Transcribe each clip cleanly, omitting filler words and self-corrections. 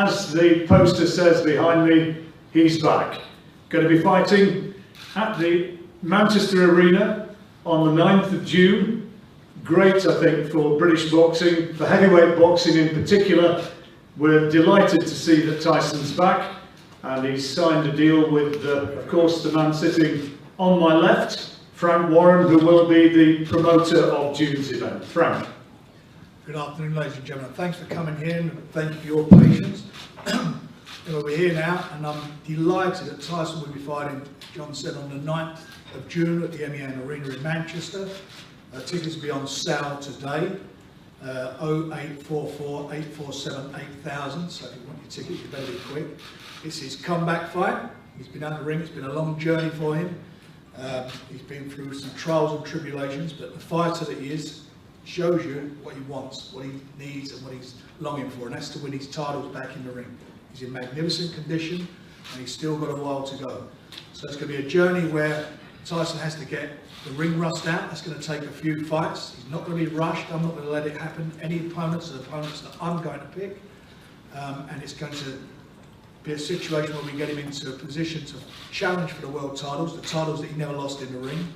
as the poster says behind me, he's back. Going to be fighting at the Manchester Arena on the 9th of June. Great, I think, for British boxing, for heavyweight boxing in particular. We're delighted to see that Tyson's back, and he's signed a deal with, of course, the man sitting on my left, Frank Warren, who will be the promoter of June's event. Frank. Good afternoon, ladies and gentlemen. Thanks for coming here and thank you for your patience. We're here now, and I'm delighted that Tyson will be fighting, John said, on the 9th of June at the MEN Arena in Manchester. Tickets will be on sale today. 0844 847 8000. So if you want your ticket, you better be quick. It's his comeback fight. He's been out of the ring. It's been a long journey for him. He's been through some trials and tribulations, but the fighter that he is shows you what he wants, what he needs, and what he's longing for, and that's to win his titles back in the ring. He's in magnificent condition, and he's still got a while to go. So it's going to be a journey where Tyson has to get the ring rust out. That's going to take a few fights. He's not going to be rushed. I'm not going to let it happen. Any opponents are the opponents that I'm going to pick, and it's going to be a situation where we get him into a position to challenge for the world titles, the titles that he never lost in the ring,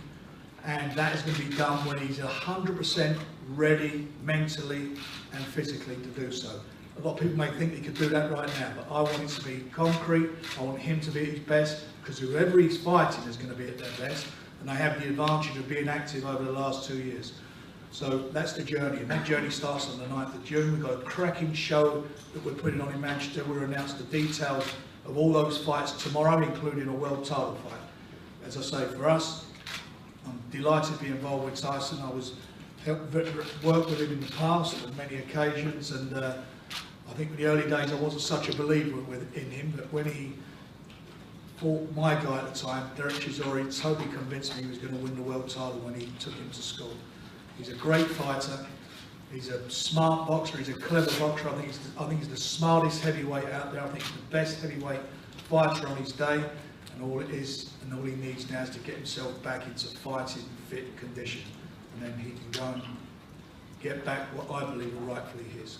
and that is going to be done when he's 100% ready mentally and physically to do so. A lot of people may think he could do that right now, but I want it to be concrete. I want him to be at his best, because whoever he's fighting is going to be at their best, and they have the advantage of being active over the last 2 years. So that's the journey, and that journey starts on the 9th of June. We've got a cracking show that we're putting on in Manchester. We'll announce the details of all those fights tomorrow, including a world title fight. As I say, for us, I'm delighted to be involved with Tyson. I was worked with him in the past on many occasions, and I think in the early days I wasn't such a believer in him, but when he fought my guy at the time, Derek Chisori, totally convinced me he was going to win the world title when he took him to school. He's a great fighter, he's a smart boxer, he's a clever boxer. I think he's the smartest heavyweight out there. I think he's the best heavyweight fighter on his day, and all it is, and all he needs now is to get himself back into fighting fit condition, and then he can go and get back what I believe are rightfully his.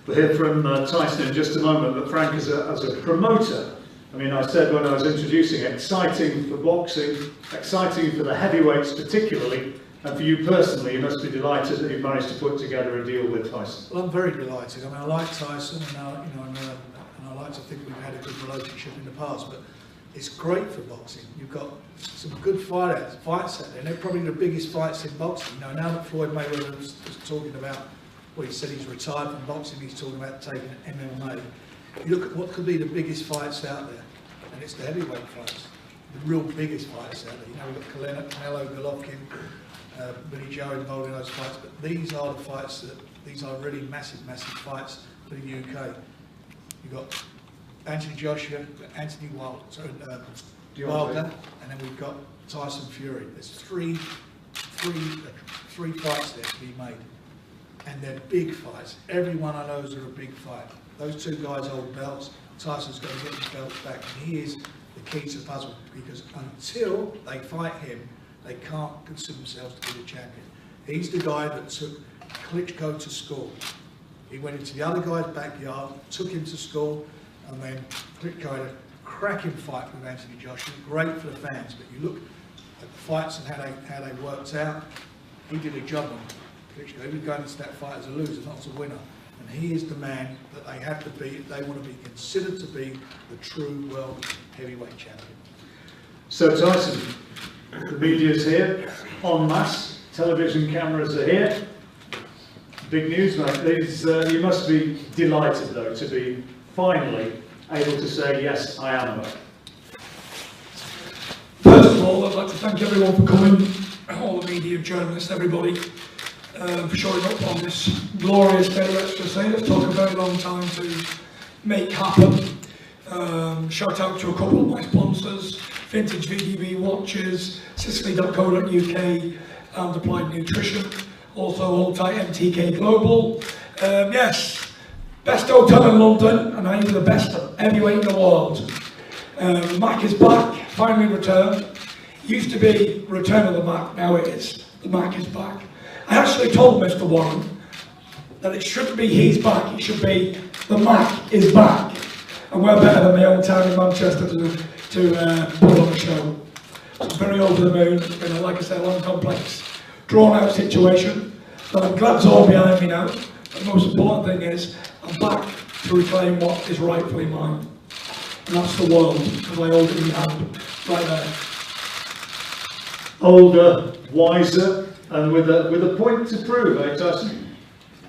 We'll hear from Tyson in just a moment, but Frank, as a promoter, I mean, I said when I was introducing, exciting for boxing, exciting for the heavyweights particularly, and for you personally, you must be delighted that you've managed to put together a deal with Tyson. Well, I'm very delighted. I mean, I like Tyson, and I like to think we've had a good relationship in the past, but it's great for boxing. You've got some good fights out there, and they're probably the biggest fights in boxing. You know, now that Floyd Mayweather was talking about, well, he said he's retired from boxing, he's talking about taking MMA. You look at what could be the biggest fights out there, and it's the heavyweight fights, the real biggest fights out there. You know, we've got Canelo, Golovkin, Billy Joe involved in those fights, but these are the fights these are really massive, massive fights for the UK. You've got Anthony Joshua, Anthony Wilder, and then we've got Tyson Fury. There's three fights there to be made, and they're big fights. Everyone I know is a big fight. Those two guys hold belts. Tyson's got to get his belts back, and he is the key to the puzzle, because until they fight him, they can't consider themselves to be the champion. He's the guy that took Klitschko to school. He went into the other guy's backyard, took him to school, and then Klitschko had a cracking fight with Anthony Joshua. Great for the fans, but you look at the fights and how they worked out. He did a job on Klitschko. He was going into that fight as a loser, not as a winner. And he is the man that they have to be if they want to be considered to be the true world heavyweight champion. So Tyson, the media's here, en masse, television cameras are here. Big news, mate. You must be delighted, though, to be finally able to say, yes, I am back. First of all, I'd like to thank everyone for coming, all the media, journalists, everybody, for showing up on this glorious day, let's just say. It's took a very long time to make happen. Shout out to a couple of my sponsors, Vintage VDV Watches, Sicily.co.uk and Applied Nutrition, also Hold Tight MTK Global. Yes, best hotel in London, and I am the best heavyweight in the world. Mac is back, finally returned. Used to be Return of the Mac, now it is. The Mac is back. I actually told Mr. Warren that it shouldn't be he's back, it should be The Mac is back, and we're better than my own town in Manchester to put on a show. So I'm very over the moon. It's been, like I said, a long, complex, drawn-out situation, but I'm glad it's all behind me now. The most important thing is I'm back to reclaim what is rightfully mine, and that's the world, because I hold it in my hand, right there. Older, wiser, and with a point to prove, eh, Tyson?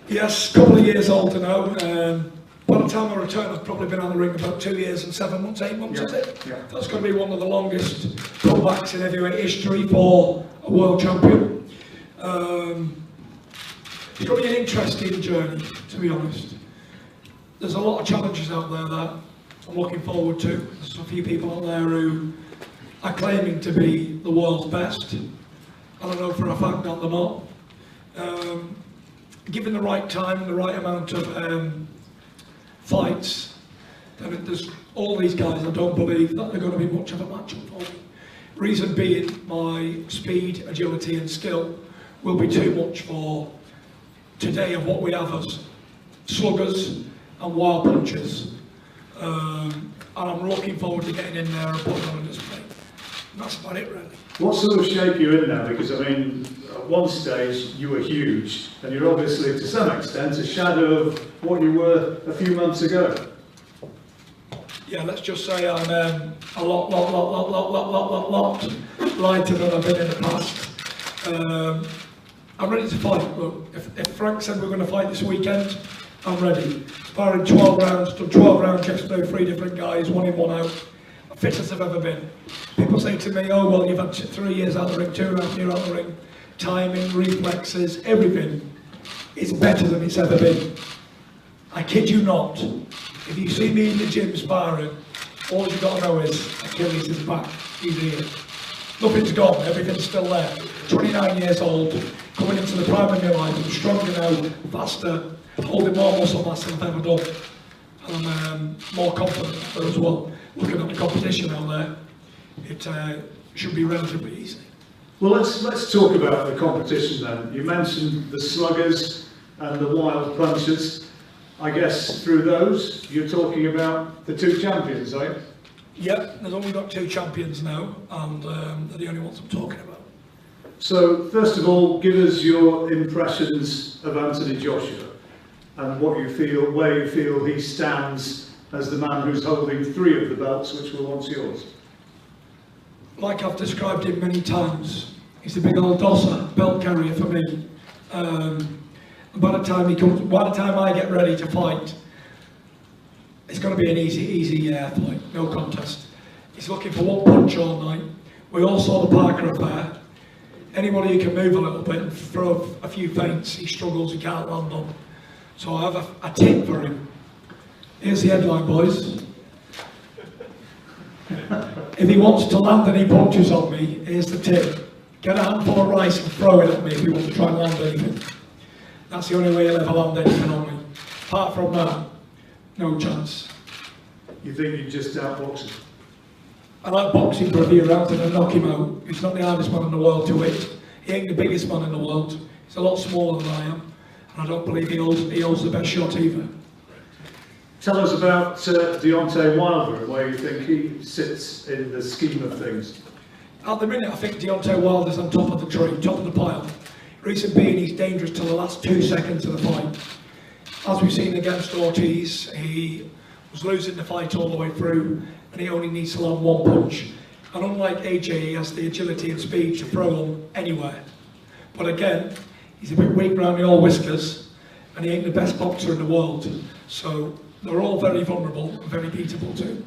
Yes, a couple of years older now. By the time I return, I've probably been on the ring about 2 years and 7 months, 8 months, is it? Yeah. That's going to be one of the longest comebacks in heavyweight history for a world champion. It's going to be an interesting journey, to be honest. There's a lot of challenges out there that I'm looking forward to. There's a few people out there who are claiming to be the world's best. I don't know for a fact that they're not. Given the right time and the right amount of fights, then there's all these guys, I don't believe that they're going to be much of a match-up for me. Reason being, my speed, agility and skill will be too much for today of what we have as sluggers and wild punchers. And I'm looking forward to getting in there and putting on a display. And that's about it, really. What sort of shape you're in now? Because, I mean, at one stage you were huge, and you're obviously, to some extent, a shadow of what you were a few months ago. Yeah, let's just say I'm a lot lighter than I've been in the past. I'm ready to fight. Look, if Frank said we're going to fight this weekend, I'm ready. Sparring 12 rounds, done 12 rounds yesterday, 3 different guys, 1 in, 1 out. Fit as I've ever been. People say to me, oh well, you've had 3 years out the ring, 2.5 years out the ring. Timing, reflexes, everything is better than it's ever been. I kid you not. If you see me in the gym sparring, all you've got to know is Achilles is back, he's here. Nothing's gone, everything's still there. 29 years old, coming into the prime of my life, I'm stronger now, faster, holding more muscle mass than I've ever done. And I'm more confident as well. Looking at the competition out there, it should be relatively easy. Well, let's talk about the competition then. You mentioned the sluggers and the wild punchers. I guess through those, you're talking about the 2 champions, eh? Yep, there's only got 2 champions now, and they're the only ones I'm talking about. So, first of all, give us your impressions of Anthony Joshua and what you feel, where you feel he stands as the man who's holding 3 of the belts which were once yours. Like I've described him many times, he's a big old dosser, belt carrier for me. By the time I get ready to fight, it's going to be an easy fight, no contest. He's looking for 1 punch all night. We all saw the Parker affair. Anybody who can move a little bit and throw a few feints, he struggles, he can't land on. So I have a tip for him. Here's the headline, boys. If he wants to land any punches on me, here's the tip. Get a handful of rice and throw it at me if he wants to try and land anything. That's the only way he'll ever land anything on me. Apart from that, no chance. You think you just outbox him? I like boxing for a few rounds and then knock him out. He's not the hardest man in the world to hit. He ain't the biggest man in the world. He's a lot smaller than I am. And I don't believe he holds the best shot either. Tell us about Deontay Wilder, where you think he sits in the scheme of things. At the minute, I think Deontay Wilder's on top of the tree, top of the pile. Reason being, he's dangerous till the last 2 seconds of the fight. As we've seen against Ortiz, he was losing the fight all the way through, and he only needs to land 1 punch. And unlike AJ, he has the agility and speed to throw them anywhere. But again, he's a bit weak round the old whiskers, and he ain't the best boxer in the world. So they're all very vulnerable and very beatable too.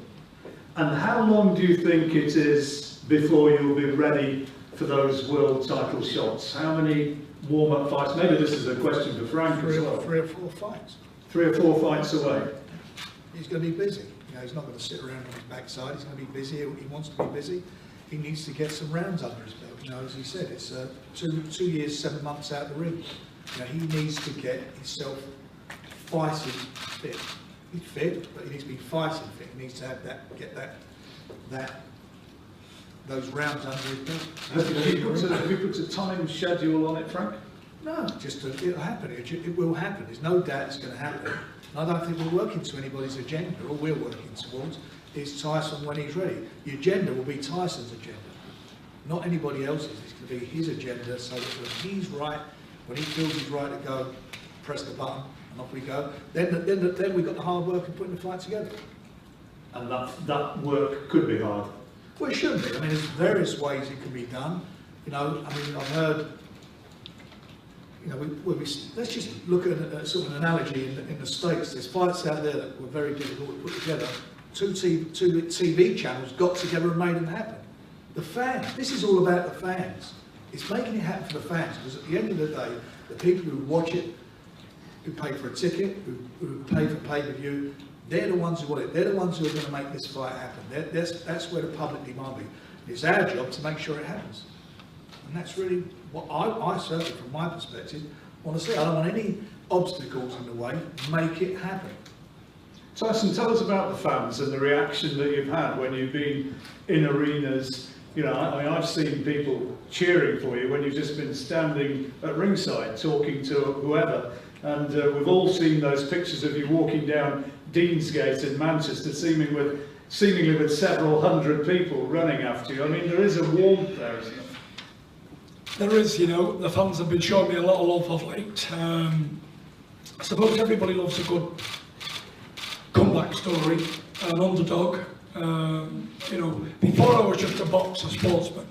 And how long do you think it is before you'll be ready for those world title shots? How many warm-up fights? Maybe this is a question for Frank as well. 3 or 4 fights. 3 or 4 fights away. He's going to be busy. You know, he's not going to sit around on his backside. He's going to be busy. He wants to be busy. He needs to get some rounds under his belt. You know, as he said, it's 2 years, 7 months out of the ring. You know, he needs to get himself fighting fit. He's fit, but he needs to be fighting fit. He needs to have those rounds under his belt. Have you put a time schedule on it, Frank? No, just it'll happen. It will happen. There's no doubt it's going to happen. And I don't think we're working to anybody's agenda. All we're working towards is Tyson when he's ready. The agenda will be Tyson's agenda, not anybody else's. It's going to be his agenda, so that when he's right, when he feels he's right to go, press the button and off we go. Then we've got the hard work of putting the fight together. And that work could be hard. Well, it shouldn't be. I mean, there's various ways it can be done. You know, I mean, I've heard, you know, let's just look at a sort of an analogy in the States. There's fights out there that were very difficult to put together. Two TV channels got together and made them happen. The fans, this is all about the fans. It's making it happen for the fans, because at the end of the day, the people who watch it, who pay for a ticket, who pay for pay-per-view, they're the ones who want it. They're the ones who are going to make this fight happen. That's where the public demand be. It's our job to make sure it happens. And that's really what I certainly, from my perspective, want to see. I don't want any obstacles in the way. Make it happen. Tyson, tell us about the fans and the reaction that you've had when you've been in arenas. You know, I mean, I've seen people cheering for you when you've just been standing at ringside talking to whoever. And we've all seen those pictures of you walking down Deansgate in Manchester, seemingly with several hundred people running after you. I mean, there is a warmth there, isn't there? There is, you know, the fans have been showing me a lot of love of late. I suppose everybody loves a good comeback story, an underdog. You know, before I was just a boxer, sportsman,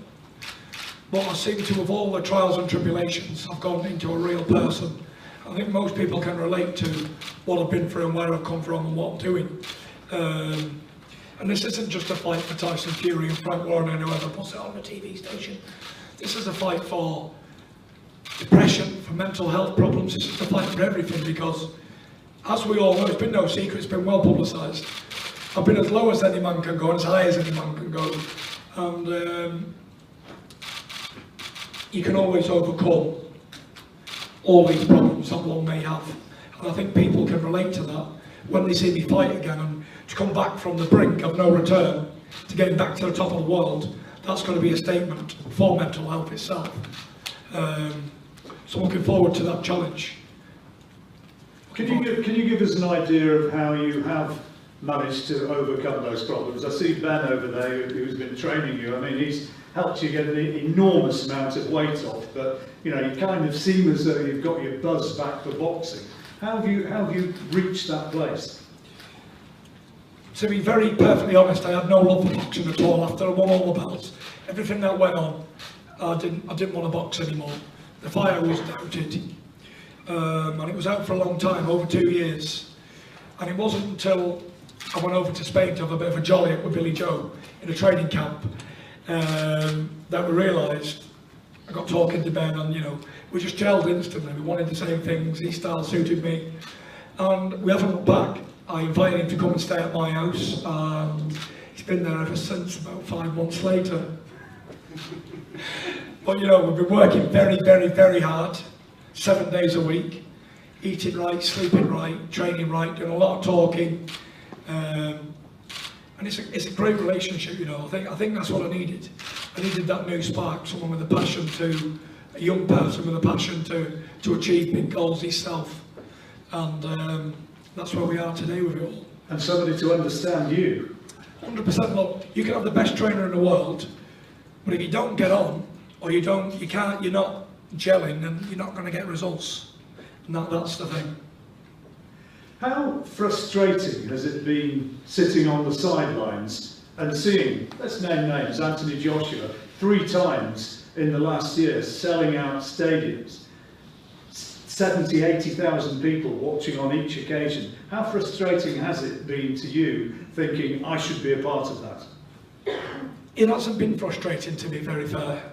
but I seem to, with all the trials and tribulations, I've gone into a real person. I think most people can relate to what I've been through and where I've come from and what I'm doing. And this isn't just a fight for Tyson Fury and Frank Warren and whoever puts it on the TV station. This is a fight for depression, for mental health problems. This is a fight for everything, because, as we all know, it's been no secret, it's been well publicised. I've been as low as any man can go and as high as any man can go. And you can always overcome all these problems that one may have. And I think people can relate to that when they see me fight again, and to come back from the brink of no return to getting back to the top of the world. That's going to be a statement for mental health itself. So looking forward to that challenge. Can you give us an idea of how you have managed to overcome those problems? I see Ben over there who's been training you. I mean, he's helped you get an enormous amount of weight off, but you know, you kind of seem as though you've got your buzz back for boxing. How have you reached that place? To be very perfectly honest, I had no love for boxing at all. After I won all the belts, everything that went on, I didn't want to box anymore. The fire was doubted, and it was out for a long time, over 2 years. And it wasn't until I went over to Spain to have a bit of a jolly with Billy Joe in a training camp that we realised. I got talking to Ben, and you know, we just gelled instantly. We wanted the same things. His style suited me, and we haven't looked back. I invited him to come and stay at my house, and he's been there ever since, about 5 months later. But you know, we've been working very, very, very hard, 7 days a week, eating right, sleeping right, training right, doing a lot of talking, and it's a great relationship. You know, I think that's what I needed. I needed that new spark, someone with a passion to, a young person with a passion to achieve big goals himself, and that's where we are today with it all. And somebody to understand you. 100%. Look, you can have the best trainer in the world, but if you don't get on, or you're not gelling, then you're not going to get results. And that's the thing. How frustrating has it been sitting on the sidelines and seeing, let's name names, Anthony Joshua, 3 times in the last year selling out stadiums, 70, 80,000 people watching on each occasion. How frustrating has it been to you, thinking I should be a part of that? It hasn't been frustrating, to be very fair.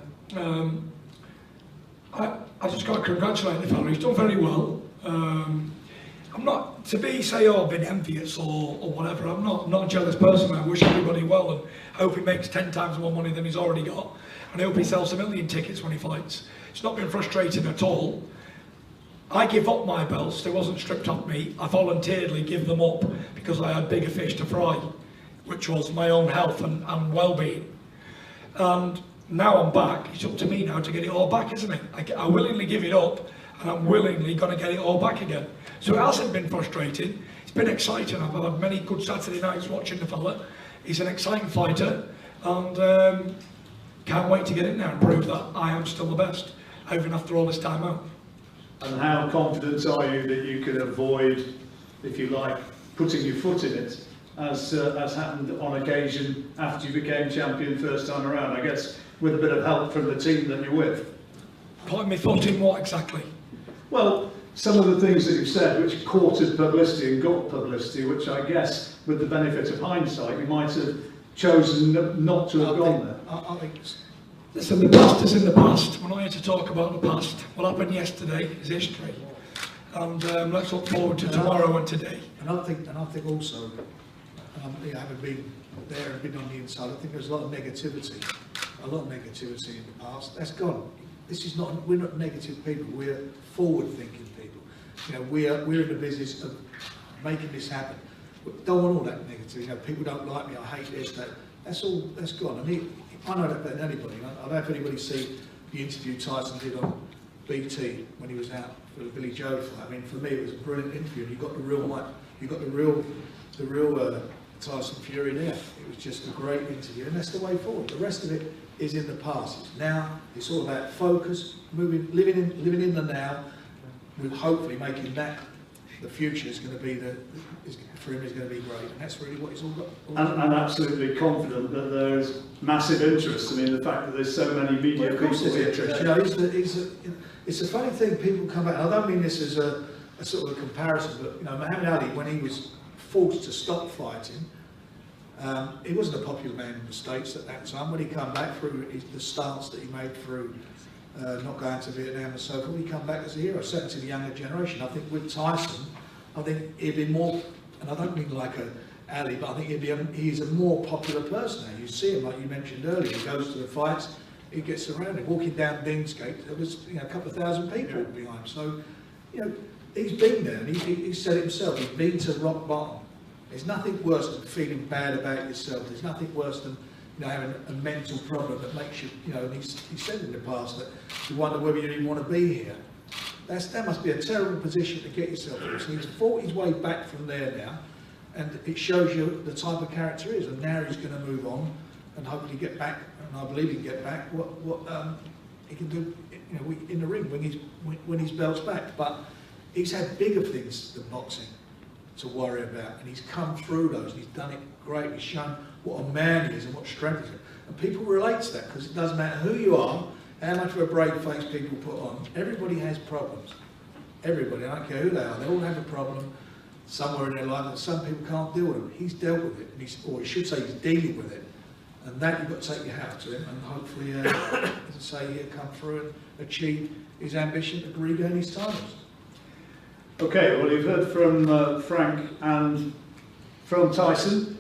I just got to congratulate the fella. He's done very well. I'm not, to say, oh, I've been envious or whatever. I'm not a jealous person. I wish everybody well, and I hope he makes 10 times more money than he's already got. And I hope he sells 1 million tickets when he fights. It's not been frustrating at all. I give up my belts. They wasn't stripped off me. I voluntarily give them up because I had bigger fish to fry, which was my own health and well-being. And now I'm back. It's up to me now to get it all back, isn't it? I willingly give it up, and I'm willingly going to get it all back again. So it hasn't been frustrating. been exciting. I've had many good Saturday nights watching the fella. He's an exciting fighter, and can't wait to get in there and prove that I am still the best, even after all this time out. And how confident are you that you can avoid, if you like, putting your foot in it, as happened on occasion after you became champion first time around? I guess with a bit of help from the team that you're with. Putting my foot in what exactly? Well, some of the things that you've said which courted publicity and got publicity, which I guess with the benefit of hindsight you might have chosen not to have gone there. I think Listen, the past is in the past. We're not here to talk about the past. What happened yesterday is history. And let's look forward to tomorrow and today. And I think also, having been there and been on the inside, I think there's a lot of negativity in the past. That's gone. We're not negative people. We're forward-thinking people. You know, we're in the business of making this happen. We don't want all that negativity. You know, people don't like me. I hate this. That's gone. I mean, I know that better than anybody. I don't know if anybody see the interview Tyson did on BT when he was out for the Billy Joe fight. I mean, for me, it was a brilliant interview. And you got the real Tyson Fury there. It was just a great interview, and that's the way forward. The rest of it is in the past. It's all about focus, living in the now, with hopefully making that the future is going to be for him is going to be great, and that's really what he's all got. And absolutely confident that there's massive interest. I mean, the fact that there's so many media people interested. You know, it's a funny thing. People come back. And I don't mean this as a sort of a comparison, but you know, Muhammad Ali, when he was forced to stop fighting, he wasn't a popular man in the States at that time. When he came back through the stance that he made through not going to Vietnam and so forth, he come back as a hero, certainly to the younger generation. I think with Tyson, I think he'd be more, and I don't mean like a Ali, but I think he's a more popular person now. You see him, like you mentioned earlier, he goes to the fights, he gets surrounded. Walking down Deansgate, there was a couple of thousand people behind him. So, you know, he's been there, and he said it himself, he's been to rock bottom. There's nothing worse than feeling bad about yourself. There's nothing worse than having a mental problem that makes you, and he said in the past that you wonder whether you even want to be here. That must be a terrible position to get yourself in. So he's fought his way back from there now, and it shows you the type of character he is. And now he's going to move on and hopefully get back, and I believe he can get back what he can do, in the ring when his belt's back. But he's had bigger things than boxing to worry about, and he's come through those, and he's done it great. He's shown what a man he is and what strength he is, and people relate to that, because it doesn't matter who you are, how much of a brave face people put on. Everybody has problems. Everybody, I don't care who they are, they all have a problem somewhere in their life, and some people can't deal with it. He's dealt with it, and or he should say he's dealing with it, and that you've got to take your hat to him, and hopefully, as I say, he'll come through and achieve his ambition to regain his titles. Okay, well, you've heard from Frank and from Tyson.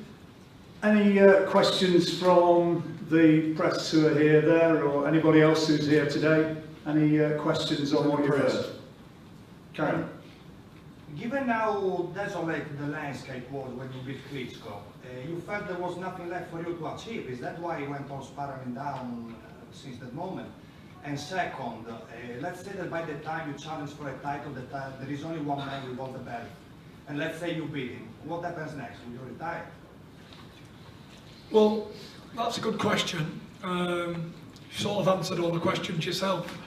Any questions from the press who are here, there, or anybody else who's here today? Any questions on what you've heard? Karen? Given how desolate the landscape was when you beat Klitschko, you felt there was nothing left for you to achieve. Is that why you went on spiraling down since that moment? And second, let's say that by the time you challenge for a title, there is only one man with all the belt. And let's say you beat him. What happens next? Will you retire? Well, that's a good question. You sort of answered all the questions yourself.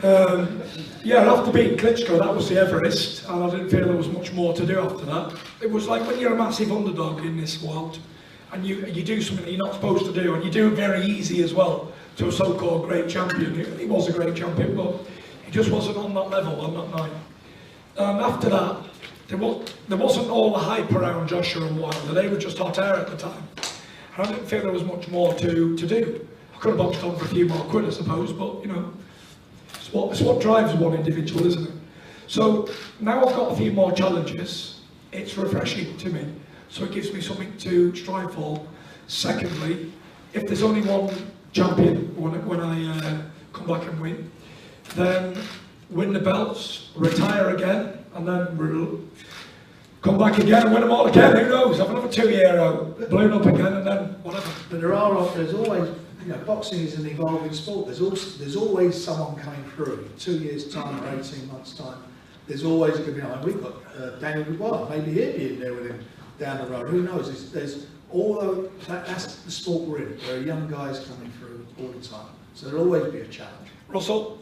Yeah, after beating Klitschko, that was the Everest, and I didn't feel there was much more to do after that. It was like when you're a massive underdog in this world, and you do something that you're not supposed to do, and you do it very easy as well to a so-called great champion. He was a great champion, but he just wasn't on that level on that night. After that, there wasn't all the hype around Joshua and Wilder. They were just hot air at the time. And I didn't feel there was much more to do. I could have boxed on for a few more quid, I suppose, but it's what drives one individual, isn't it? So now I've got a few more challenges. It's refreshing to me, so it gives me something to strive for. Secondly, if there's only one champion when I come back and win, then win the belts, retire again, and then come back again and win them all again. Who knows? Have another 2-year out, blown up again, and then whatever. But there's always, boxing is an evolving sport. There's always someone coming through in 2 years' time or 18 months' time. there's always going to be, we've got Daniel Dubois, maybe he'll be in there with him down the road, who knows, there's although that's the sport we're in, there are young guys coming through all the time, so there'll always be a challenge. Russell?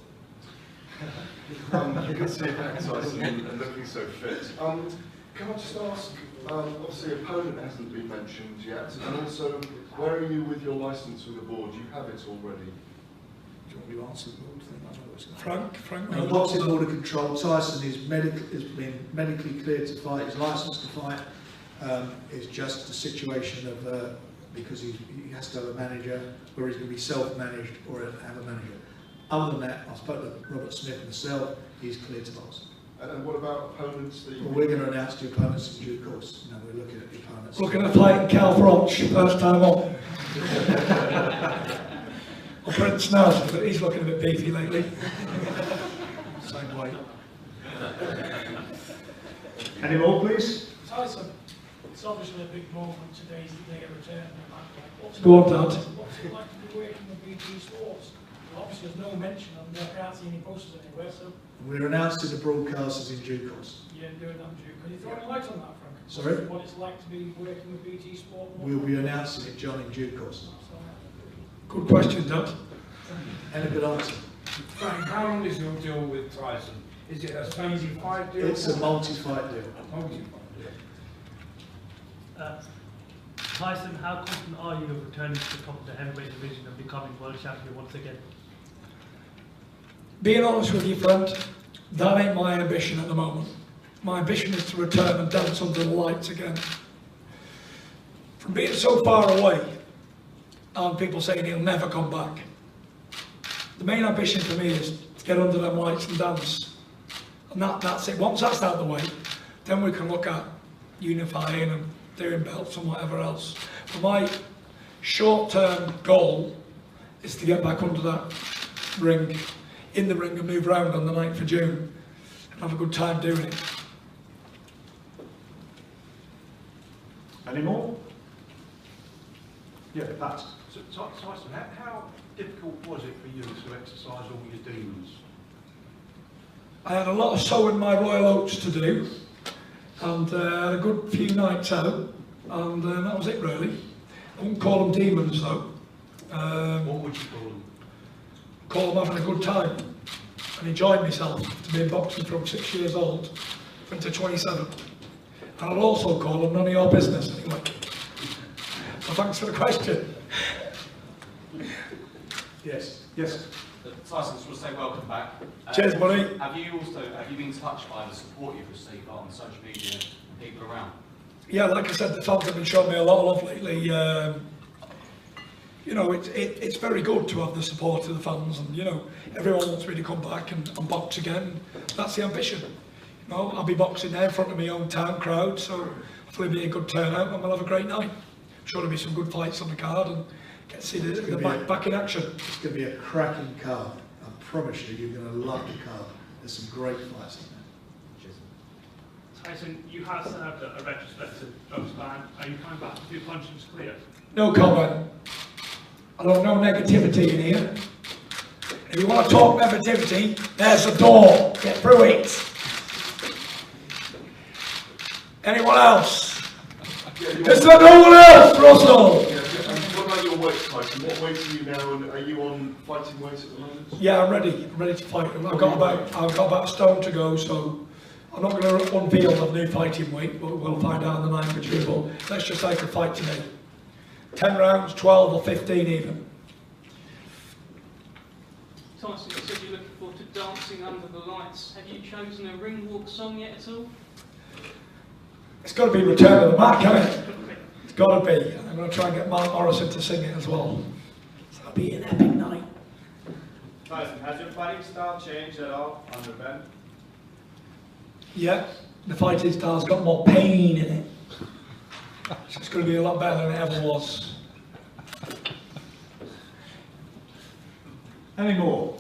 Good to see you back, Tyson, and looking so fit. Can I just ask, obviously opponent hasn't been mentioned yet, and also, where are you with your licence with the board? Do you have it already? Do you want me to answer the board thing? I know what's going Frank? on. The boxing board of control, Tyson has been medically cleared to fight, he's licensed to fight. It's just a situation of, because he has to have a manager, where he's going to be self-managed or have a manager. Other than that, I spoke to Robert Smith myself, he's cleared to box. And what about opponents that you... Well, we're going to announce the opponents in due course. You know, we're looking at the opponents. Looking at fighting Cal Froch, first time on. Or Prince Naz, but he's looking a bit beefy lately. Same way. Any more, please? Tyson, it's obviously a big moment today that they get returned. Go on, Dad. What's it like to be working with BT Sports? Obviously, there's no mention of them. I can't see any posters anywhere, so We're announcing the broadcasters in due course. you're doing that, Drew. Can you throw any light on that, Frank? Sorry? What it's like to be working with BT Sport? We'll be announcing it, John, in due course. Good question, Dad. And a good answer. Frank, how long is your deal with Tyson? Is it a 25 deal? It's a multi-fight deal. Multi-fight deal. Tyson, how confident are you of returning to the top of the heavyweight division and becoming world champion once again? Being honest with you, friend, that ain't my ambition at the moment. My ambition is to return and dance under the lights again. From being so far away, and people saying he'll never come back, the main ambition for me is to get under them lights and dance. And that's it. Once that's out of the way, then we can look at unifying and doing belts and whatever else. But my short-term goal is to get back under that ring, in the ring, and move around on the 9th of June and have a good time doing it. Any more? Yeah, Pat. So, Tyson, how difficult was it for you to exercise all your demons? I had a lot of sowing my royal oats to do, and had a good few nights out, and that was it really. I wouldn't call them demons though. What would you call them? Call them having a good time and enjoying myself to be in boxing from 6 years old to 27. And I'd also call them none of your business anyway. So thanks for the question. Yes. Yes. Tyson, just want to say welcome back. Cheers, buddy. Have you been touched by the support you've received on social media and people around? Yeah, like I said, the fans have been showing me a lot of love lately. You know, it's very good to have the support of the fans, and you know, everyone wants me to come back and box again. That's the ambition. You know, I'll be boxing there in front of my own town crowd, so hopefully it'll be a good turnout and we'll have a great night. I'm sure there'll be some good fights on the card and get to see the back in action. It's going to be a cracking card. I promise you, you're going to love the card. There's some great fights in there. Tyson, you have served a retrospective drugs ban. Are you coming back with your conscience clear? No comment. I don't know negativity in here. If you want to talk negativity, there's the door. Get through it. Anyone else? Is there no one else, Russell? What about your weight, Tyson? What weight are you now, and are you on fighting weight at the moment? Yeah, I'm ready. I'm ready to fight. I've got about a stone to go, so I'm not going to unveil the new fighting weight, but we'll find out on the 9th of June. But let's just take a fight today. 10 rounds, 12 or 15 even. Tyson, you said you're looking forward to dancing under the lights. Have you chosen a ring walk song yet at all? It's got to be Return of the Mac, hasn't it? It's got to be. And I'm going to try and get Mark Morrison to sing it as well. So it'll be an epic night. Tyson, has your fighting style changed at all under Ben? Yeah, the fighting style's got more pain in it. So it's going to be a lot better than it ever was. Any more?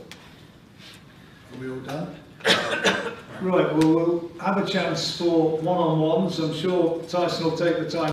Are we all done? Right, well, we'll have a chance for one-on-ones. I'm sure Tyson will take the time